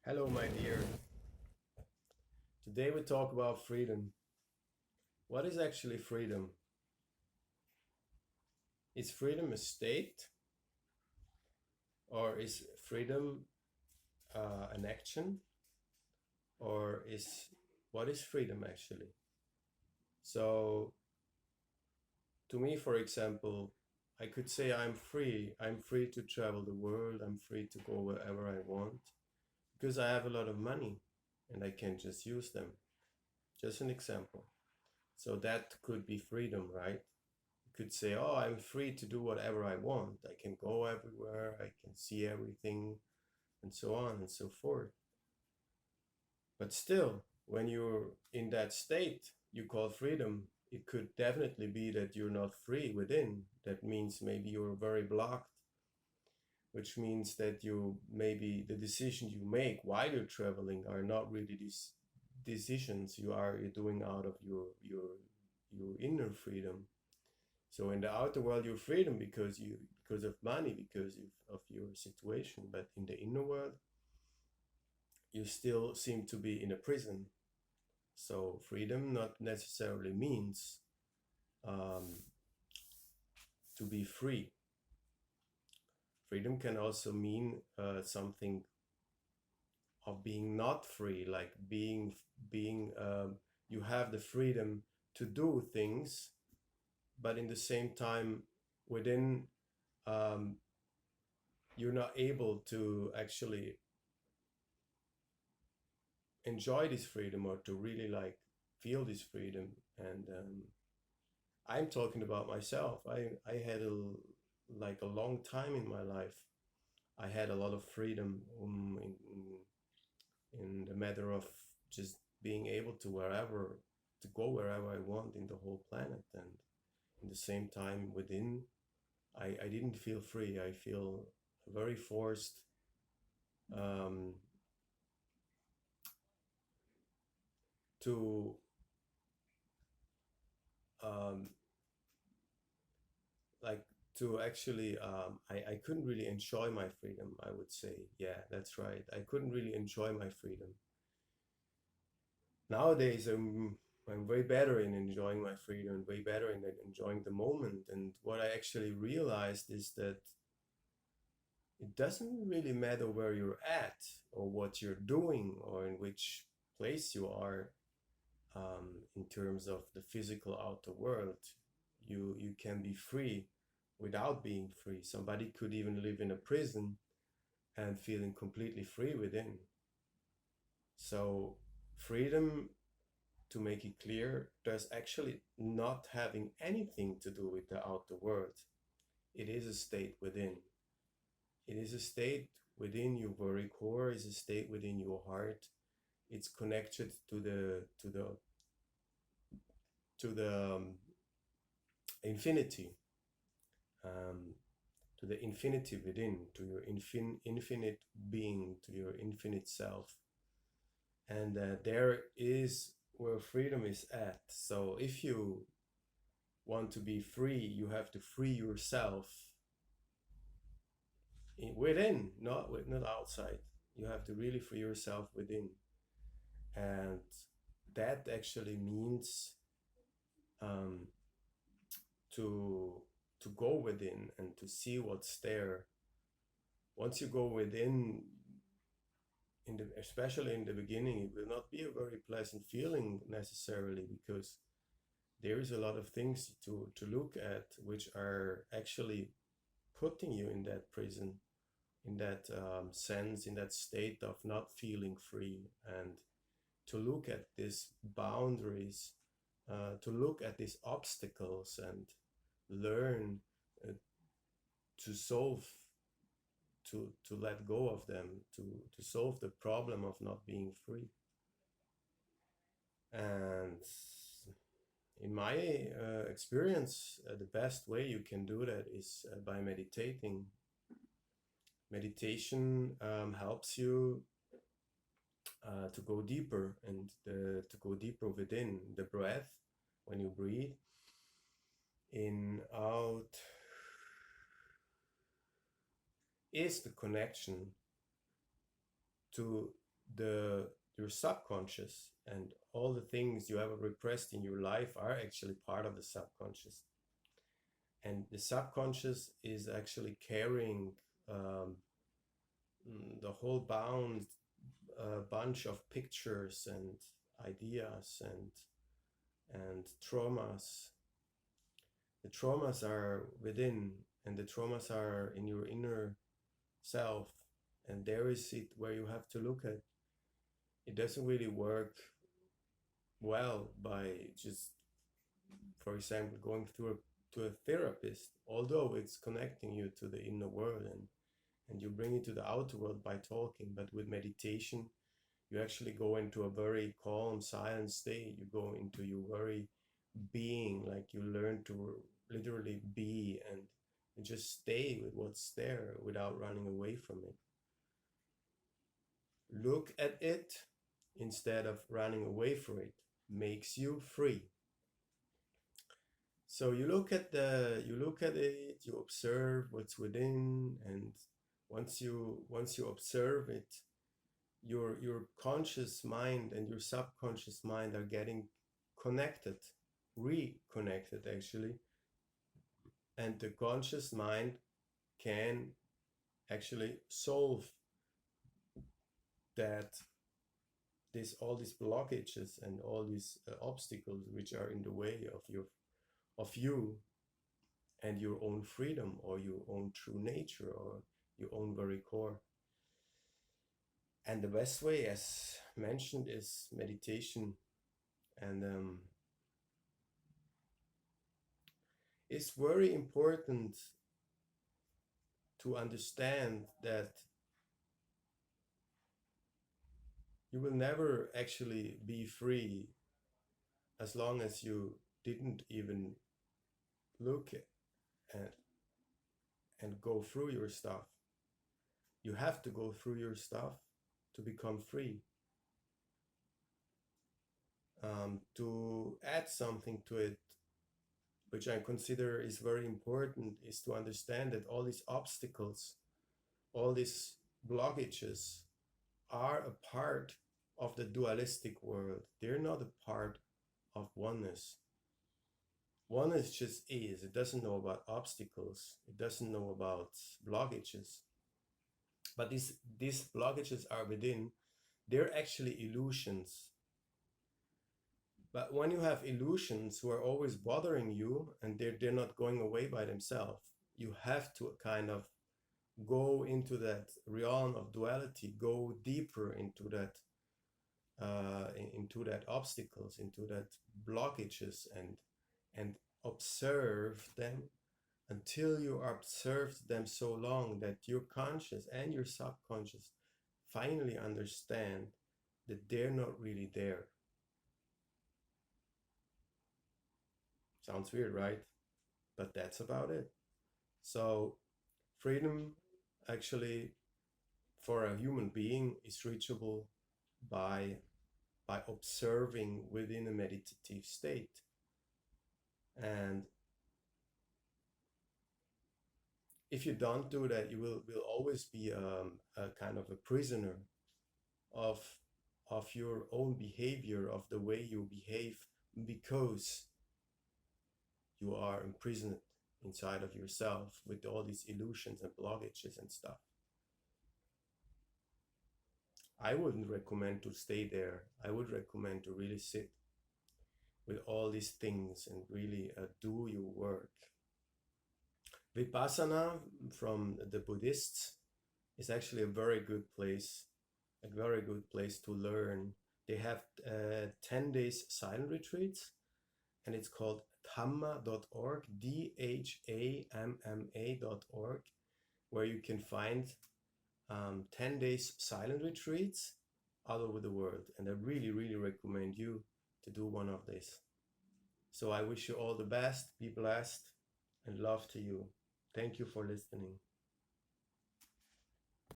Hello, my dear. Today we talk about freedom. What is actually freedom? Is freedom a state, or is freedom an action, or is what is freedom actually? So, to me, for example, I could say I'm free. I'm free to travel the world. I'm free to go wherever I want because I have a lot of money and I can just use them. Just an example. So that could be freedom, right? Could say, oh, I'm free to do whatever I want. I can go everywhere, I can see everything, and so on and so forth. But still, when you're in that state you call freedom, it could definitely be that you're not free within. That means maybe you're very blocked, which means that you maybe the decisions you make while you're traveling are not really these decisions you're doing out of your inner freedom. So in the outer world, you're freedom because of money, because of your situation. But in the inner world, you still seem to be in a prison. So freedom not necessarily means um, to be free. Freedom can also mean something of being not free, like being you have the freedom to do things, but in the same time within um, you're not able to actually enjoy this freedom or to really like feel this freedom. And I'm talking about myself. I had like a long time in my life. I had a lot of freedom in the matter of just being able to go wherever I want in the whole planet. And in the same time within, I didn't feel free. I feel very forced um, to um, like to actually I couldn't really enjoy my freedom, I would say. Yeah, that's right, I couldn't really enjoy my freedom. Nowadays I'm way better in enjoying my freedom, way better in enjoying the moment. And what I actually realized is that it doesn't really matter where you're at or what you're doing or in which place you are, in terms of the physical outer world. You can be free without being free. Somebody could even live in a prison and feeling completely free within. So freedom, to make it clear, does actually not having anything to do with the outer world. It is a state within. It is a state within your very core, is a state within your heart. It's connected to the infinity, um, to the infinity within, to your infinite being, to your infinite self. And there is where freedom is at. So if you want to be free, you have to free yourself within, not outside. You have to really free yourself within. And that actually means um, to to go within and to see what's there. Once you go within, especially in the beginning, it will not be a very pleasant feeling necessarily, because there is a lot of things to look at which are actually putting you in that prison, in that sense, in that state of not feeling free. And to look at these boundaries, to look at these obstacles and learn uh, to solve, to let go of them, to solve the problem of not being free. And in my experience, the best way you can do that is by meditating. Meditation helps you to go deeper, and to go deeper within the breath. When you breathe in, out, is the connection to your subconscious, and all the things you ever repressed in your life are actually part of the subconscious. And the subconscious is actually carrying um, the whole bunch of pictures and ideas and traumas. The traumas are within, and the traumas are in your inner self, and there is it where you have to look at. It doesn't really work well by just, for example, going to a therapist, although it's connecting you to the inner world, and you bring it to the outer world by talking. But with meditation, you actually go into a very calm, silent state. You go into your very being, like you learn to literally be, and just stay with what's there without running away from it. Look at it instead of running away from it makes you free. So you look at it, you observe what's within, and once you observe it, your conscious mind and your subconscious mind are getting connected, reconnected actually, and the conscious mind can actually solve that all these blockages and all these obstacles which are in the way of you and your own freedom, or your own true nature, or your own very core. And the best way, as mentioned, is meditation. And it's very important to understand that you will never actually be free as long as you didn't even look at and go through your stuff. You have to go through your stuff to become free. To add something to it, which I consider is very important, is to understand that all these obstacles, all these blockages are a part of the dualistic world. They're not a part of oneness. Oneness just is. It doesn't know about obstacles. It doesn't know about blockages. But these blockages are within. They're actually illusions. But when you have illusions who are always bothering you, and they're not going away by themselves, you have to kind of go into that realm of duality, go deeper into that obstacles, into that blockages, and observe them until you observed them so long that your conscious and your subconscious finally understand that they're not really there. Sounds weird, right? But that's about it. So freedom actually for a human being is reachable by observing within a meditative state. And if you don't do that, you will always be a kind of a prisoner of your own behavior, of the way you behave, because you are imprisoned inside of yourself with all these illusions and blockages and stuff. I wouldn't recommend to stay there. I would recommend to really sit with all these things and really do your work. Vipassana from the Buddhists is actually a very good place to learn. They have 10 days silent retreats, and it's called dhamma.org, DHAMMA.org, where you can find 10 days silent retreats all over the world. And I really, really recommend you to do one of these. So I wish you all the best, be blessed, and love to you. Thank you for listening.